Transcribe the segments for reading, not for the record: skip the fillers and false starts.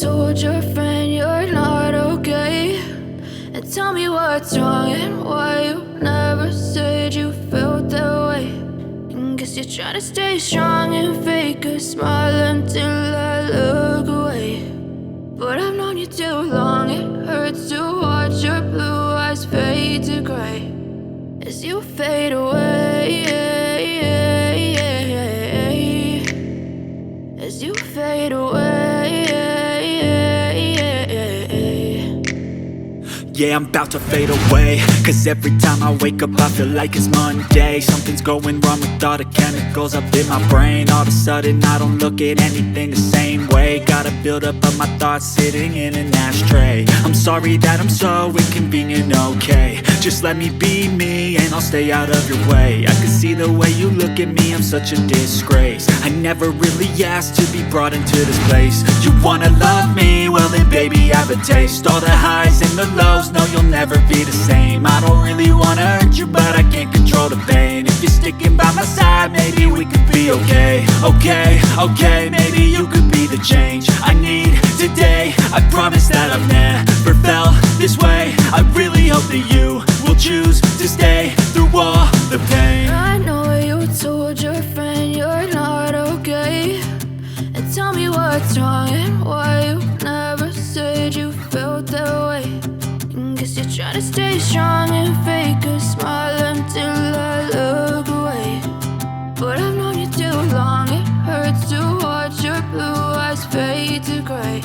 told your friend you're not okay, and tell me what's wrong and why you never said you felt that way. And guess you're trying to stay strong and fake a smile until I look away. But I've known you too long, it hurts to watch your blue eyes fade to gray as you fade away, as you fade away. Yeah, I'm about to fade away, cause every time I wake up I feel like it's Monday. Something's going wrong with all the chemicals up in my brain. All of a sudden I don't look at anything the same way. Gotta build up of my thoughts sitting in an ashtray. I'm sorry that I'm so inconvenient, okay. Just let me be me and I'll stay out of your way. I can see the way you look at me, I'm such a disgrace. I never really asked to be brought into this place. You wanna love me? Well then baby have a taste. All the highs and the lows, no you'll never be the same. I don't really wanna hurt you but I can't control the pain. If you're sticking by my side maybe we could be okay. Okay, maybe you could be the change I need today. I promise that I've never felt this way. I really hope that you will choose to stay through all the pain. I know you told your friend you're not okay, and tell me what's wrong and why you never said you felt that way. And guess you're trying to stay strong and fake a smile until I look away. But I've known you too long, it hurts to watch your blue eyes fade to gray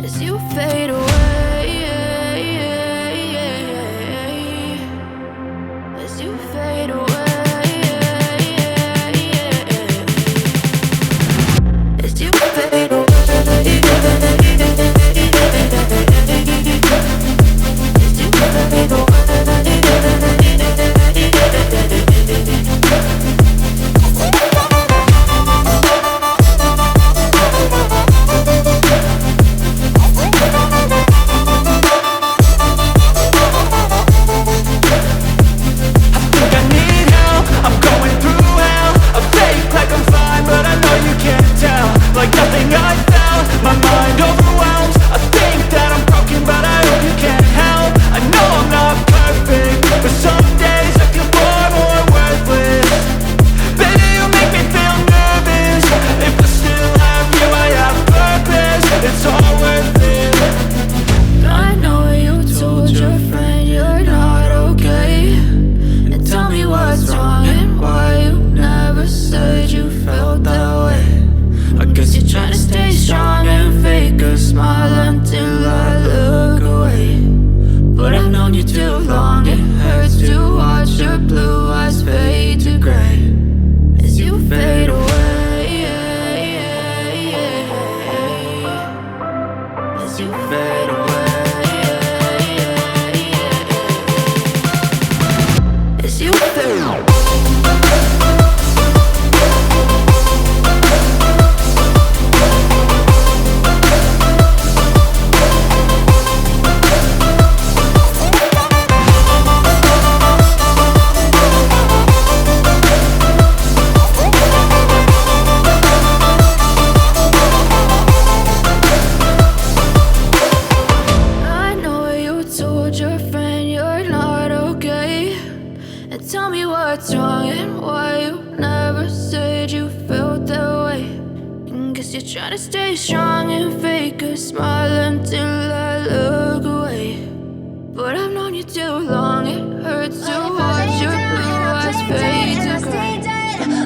as you fade away, as you fade away, as you fade away. Try to stay strong and fake a smile until I look away. But I've known you too long, it hurts to watch your blue eyes fade to gray.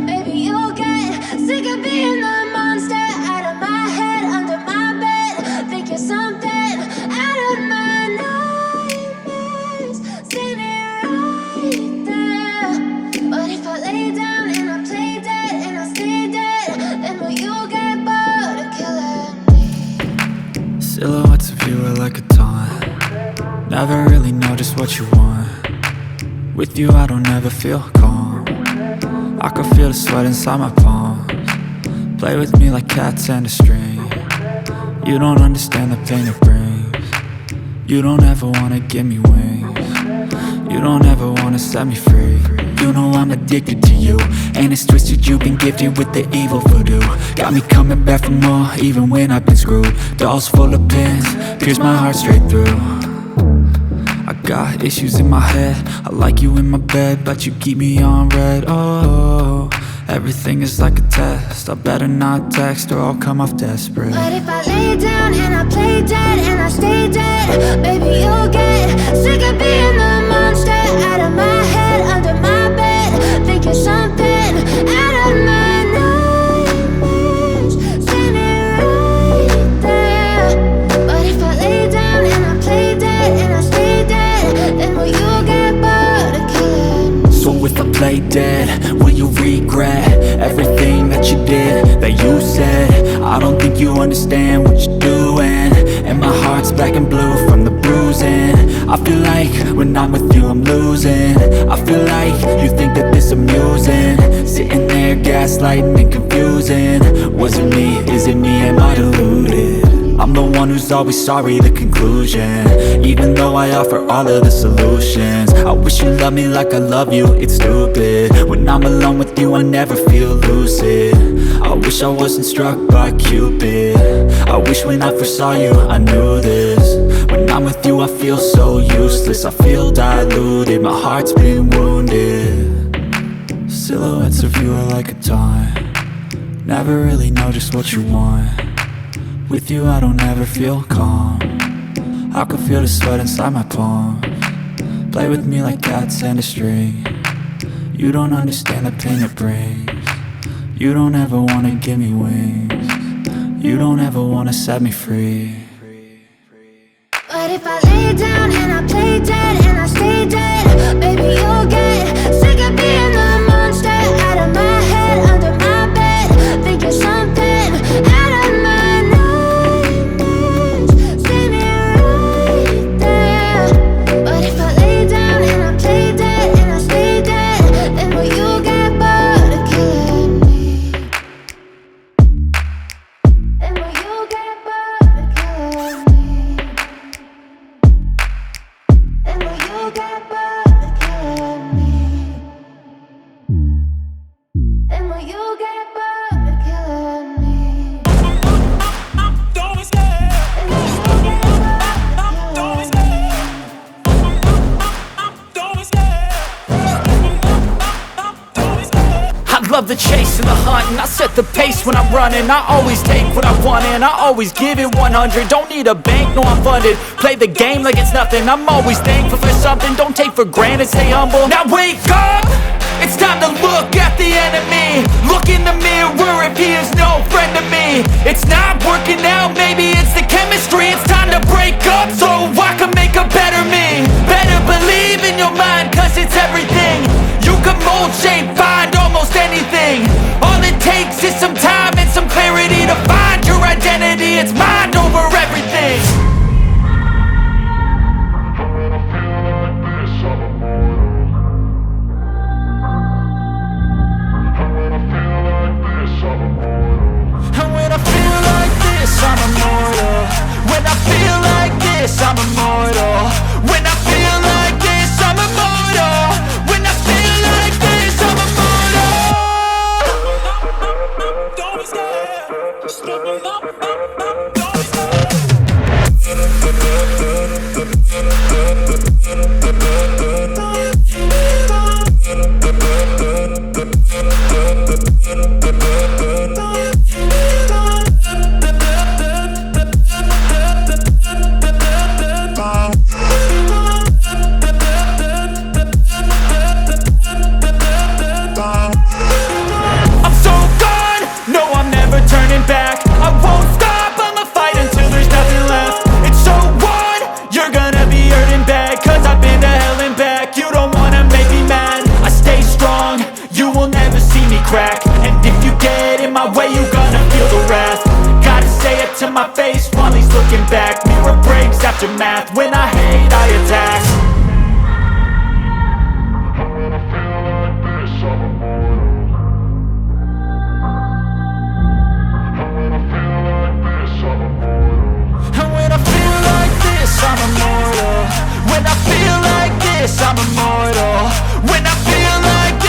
Baby, you'll get sick of being the monster out of my head, under my bed. Think you're something out of my nightmares. See me right there. But if I lay down and I play dead and I stay dead, then will you get bored of killing me? Silhouettes of you are like a taunt. Never really know just what you want. With you I don't ever feel calm. I can feel the sweat inside my palms. Play with me like cats and a string. You don't understand the pain it brings. You don't ever wanna give me wings. You don't ever wanna set me free. you know I'm addicted to you. And it's twisted, you've been gifted with the evil voodoo. Got me coming back for more, even when I've been screwed. Dolls full of pins, pierce my heart straight through. I got issues in my head, I like you in my bed, but you keep me on red. Oh, everything is like a test, I better not text or I'll come off desperate. But if I lay down and I play dead and I stay dead, baby, you'll get sick of being the monster out of my head, under my bed. Think you're something out of my nightmares, standing right there. But if I lay down and I play dead and I stay dead, then will you get bored of killing me? So if I play dead, will you regret everything that you did, that you said? I don't think you understand what you're doing, and my heart's black and blue from the bruising. I feel like when I'm with you I'm losing. I feel like you think that this amusing, sitting there gaslighting and confusing. Was it me? Is it me? Am I deluded? I'm the one who's always sorry, the conclusion, even though I offer all of the solutions. I wish you loved me like I love you, it's stupid. When I'm alone with you I never feel lucid. I wish I wasn't struck by Cupid. I wish when I first saw you I knew this. When I'm with you I feel so useless, I feel diluted, my heart's been wounded. Silhouettes of you are like a taunt, never really know just what you want. With you I don't ever feel calm, I can feel the sweat inside my palm. Play with me like cats and a string, you don't understand the pain it brings. You don't ever wanna give me wings, you don't ever wanna set me free. But if I lay down and I play dead and I stay dead, baby, you'll get sick of being the monster out of my head, under my bed. Think you're something out of my nightmares, standing right there. But if I lay down and I play dead and I stay dead, then will you get bored of killing me? Then will you get bored of killing me? And will you get bored of killing me? And will you get bored of killing me? Don't be scared. And will you get bored of killing me? Don't be scared. Don't be scared. I love the chase and the hunt, and I set the pace when I'm running. I always take what I want and I always give it 100. Don't need a bank, no I'm funded. Play the game like it's nothing, I'm always thankful for something. Don't take for granted, stay humble. Now wake up! It's time to look at the enemy. Look in the mirror if he is no friend to me. It's not working out, maybe it's the chemistry. It's time to break up so I can make a better me. Better believe in your mind, cause it's everything. You can mold, shape, find almost anything. All it takes is some time and some clarity to find your identity. It's mind over everything. And when I feel like this, I'm immortal. When I feel like this, I'm immortal. When I feel like this, I'm immortal. When I feel like this, I'm immortal. Don't be scared. Just stepping up. Don't be scared. I'm so gone, no I'm never turning back. I won't stop, I'ma fight until there's nothing left. It's so on, you're gonna be hurting bad, cause I've been to hell and back. You don't wanna make me mad, I stay strong, you will never see me crack. And if you get in my way, you're gonna feel the wrath. Gotta say it to my face while he's looking back. Mirror breaks after math, when I hate I attack. And when I feel like this, I'm immortal. When I feel like this, I'm immortal. When I feel like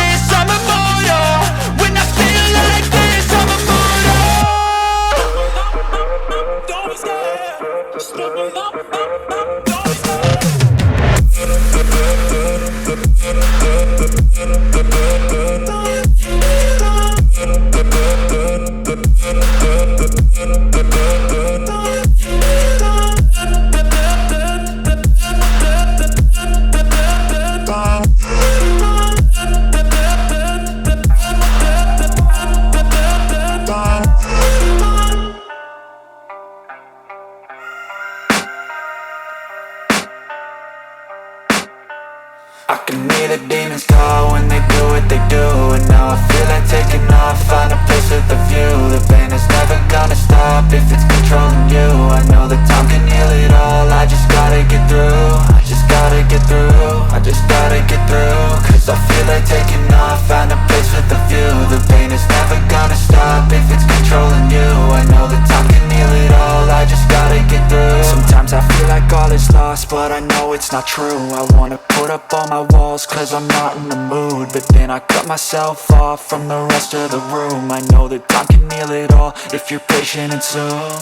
demons call when they do what they do. And now I feel like taking off, find a place with a view. The pain is never gonna stop if it's controlling you. I know that time can heal it all, I just gotta get through. I just gotta get through, I just gotta get through. Cause I feel like taking off, find a place with a view. The pain is never gonna stop if it's controlling you. I know that time can heal it all, I just gotta get through. Sometimes I feel like all is lost, but I know it's not true. I wanna put up all my walls cause I'm not in the mood, but then I cut myself off from the rest of the room. I know that time can heal it all if you're patient and soon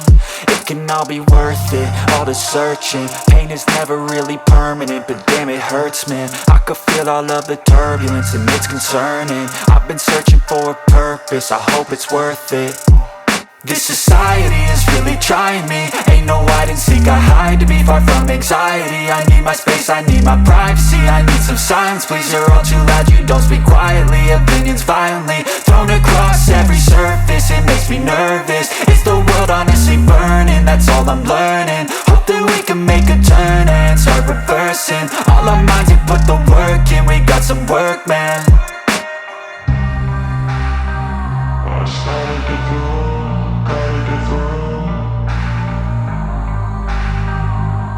it can all be worth it, all the searching. Pain is never really permanent, but damn it hurts, man. I could feel all of the turbulence and it's concerning. I've been searching for a purpose, I hope it's worth it. This society is really trying me. Ain't no hide and seek, I hide to be far from anxiety. I need my space, I need my privacy. I need some silence, please, you're all too loud. You don't speak quietly, opinions violently thrown across every surface. It makes me nervous, is the world honestly burning? That's all I'm learning. Hope that we can make a turn and start reversing all our minds and put the work in. We got some work, man. I just gotta get through, gotta get through.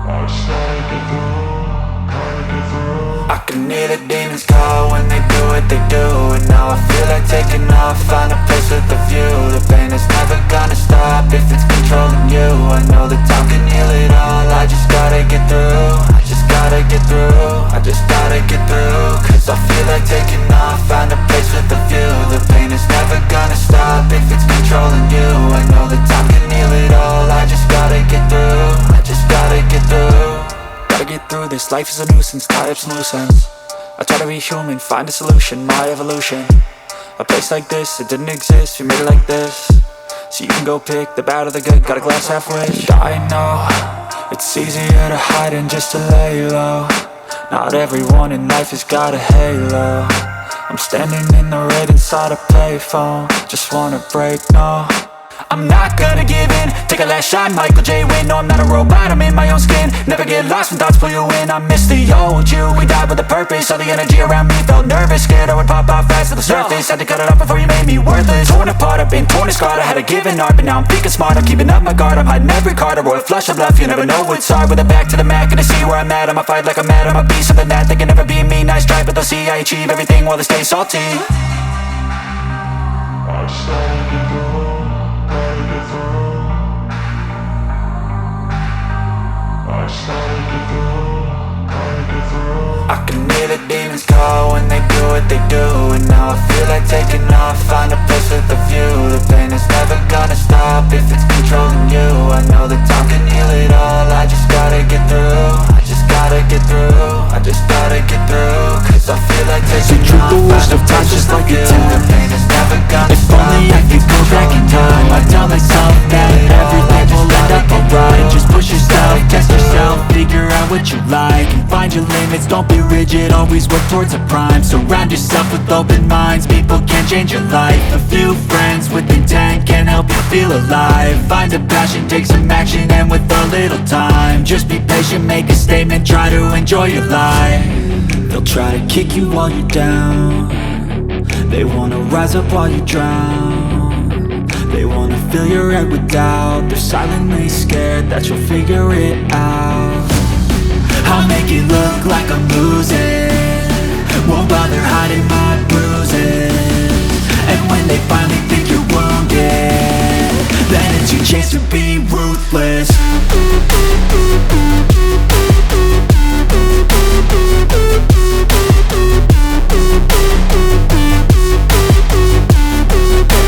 I just gotta get through, gotta get through. I can hear the demons call when they do what they do. And now I feel like taking off, find a place with a view. The pain is never gonna stop if it's controlling you. I know that time can heal it all, I just gotta get through. I just gotta get through, I just gotta get through. Cause I feel like taking off, find a place with a view. The pain is never gonna stop if it's controlling you. I know that time can heal it all, I just gotta get through. I just gotta get through. Gotta get through this, life is a nuisance, tie up some loose ends. I try to be human, find a solution, my evolution. A place like this, it didn't exist, we made it like this. So you can go pick the bad or the good, got a glass halfway. I know, it's easier to hide than just to lay low. Not everyone in life has got a halo. I'm standing in the red inside a payphone, just wanna break, no. I'm not gonna give in, take a last shot, Michael J. Win. No, I'm not a robot, I'm in my own skin. Never get lost when thoughts pull you in. I miss the old you, we died with a purpose. All the energy around me felt nervous, scared I would pop out fast to the surface. Had to cut it off before you made me worthless. Torn apart, I've been torn and scarred. I had a given art, but now I'm thinking smart. I'm keeping up my guard, I'm hiding every card. A royal flush of bluff, you never know what's hard. With a back to the mat, gonna see where I'm at. I'ma fight like I'm mad, I'ma be something that they can never be me. Nice try, but they'll see I achieve everything while they stay salty. I just gotta get through, gotta get through. I just gotta get through, gotta get through. I can hear the demons call when they do what they do. And now I feel like taking off, find a place with a view. The pain is never gonna stop if it's controlling you. I know that time can heal it all, I just gotta get through. I just gotta get through, I just gotta get through. Cause I feel like taking off, the worst of times just like a test. The pain is never gonna stop. If only I could go back in time, I'd tell myself that everything will end up alright. Just push yourself, test yourself, figure out what you like, and find your limits, don't be rigid, always work towards a prime. Surround yourself with open minds, people can change your life. A few friends with intent can help you feel alive. Find a passion, take some action, and with a little time, just be patient, make a statement, try to enjoy your life. They'll try to kick you while you're down, they wanna rise up while you drown. They wanna fill your head with doubt, they're silently scared that you'll figure it out. I'll make it look like I'm losing, won't bother hiding my bruises. And when they finally think you're wounded, then it's your chance to be ruthless.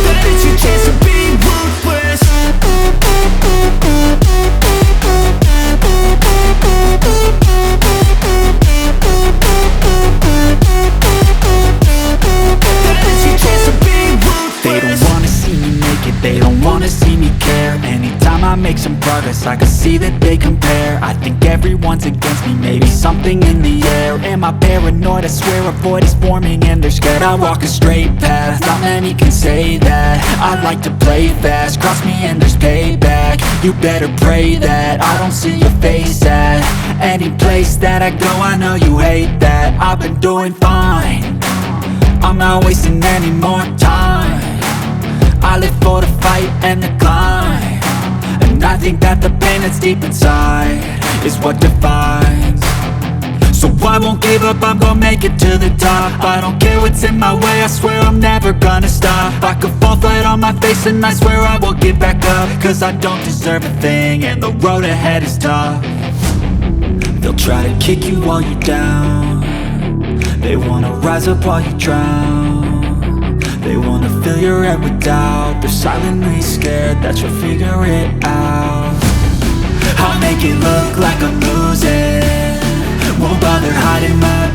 Then it's your chance to be ruthless. They don't wanna see me make it, they don't wanna see me care. Anytime I make some progress, I can see that they compare. I think everyone's against me, maybe something in the air. Am I paranoid? I swear a void is forming and they're scared. I walk a straight path, not many can say that. I like to play fast, cross me and there's payback. You better pray that I don't see your face at any place that I go. I know you hate that. I've been doing fine, I'm not wasting any more time. I live for the fight and the climb, and I think that the pain that's deep inside is what defines. So I won't give up, I'm gonna make it to the top. I don't care what's in my way, I swear I'm never gonna stop. I could fall flat on my face and I swear I will get back up, cause I don't deserve a thing and the road ahead is tough. They'll try to kick you while you're down, they wanna rise up while you drown. They wanna fill your head with doubt, they're silently scared that you'll figure it out. I'll make it look like I'm losing, won't bother hiding my